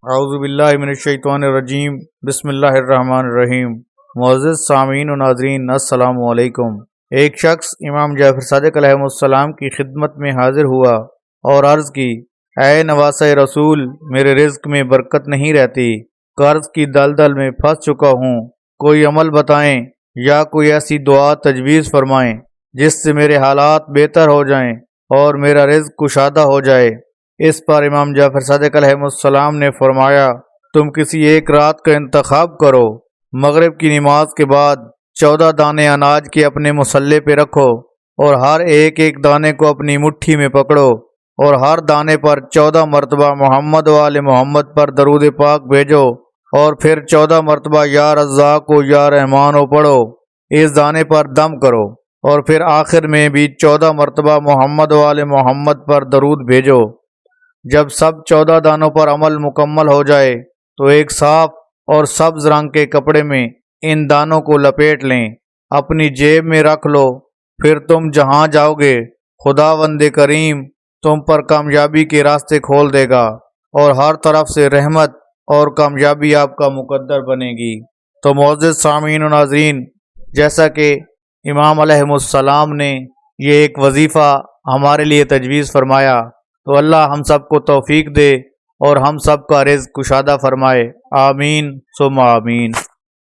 اعوذ باللہ من الشیطان الرجیم بسم اللہ الرحمن الرحیم۔ معزز سامعین و ناظرین السلام علیکم۔ ایک شخص امام جعفر صادق علیہ السلام کی خدمت میں حاضر ہوا اور عرض کی، اے نواسہ رسول، میرے رزق میں برکت نہیں رہتی، قرض کی دلدل میں پھنس چکا ہوں، کوئی عمل بتائیں یا کوئی ایسی دعا تجویز فرمائیں جس سے میرے حالات بہتر ہو جائیں اور میرا رزق کشادہ ہو جائے۔ اس پر امام جعفر صادق علیہ السلام نے فرمایا، تم کسی ایک رات کا انتخاب کرو، مغرب کی نماز کے بعد 14 دانے اناج کے اپنے مسلح پہ رکھو اور ہر ایک ایک دانے کو اپنی مٹھی میں پکڑو اور ہر دانے پر 14 مرتبہ محمد و آل محمد پر درود پاک بھیجو اور پھر 14 مرتبہ یا رزاق و یا رحمان و پڑھو، اس دانے پر دم کرو اور پھر آخر میں بھی 14 مرتبہ محمد و آل محمد پر درود بھیجو۔ جب سب 14 دانوں پر عمل مکمل ہو جائے تو ایک صاف اور سبز رنگ کے کپڑے میں ان دانوں کو لپیٹ لیں، اپنی جیب میں رکھ لو، پھر تم جہاں جاؤ گے خداوند کریم تم پر کامیابی کے راستے کھول دے گا اور ہر طرف سے رحمت اور کامیابی آپ کا مقدر بنے گی۔ تو معزز سامعین و ناظرین، جیسا کہ امام علیہ السلام نے یہ ایک وظیفہ ہمارے لیے تجویز فرمایا، تو اللہ ہم سب کو توفیق دے اور ہم سب کا رزق کشادہ فرمائے، آمین ثم آمین۔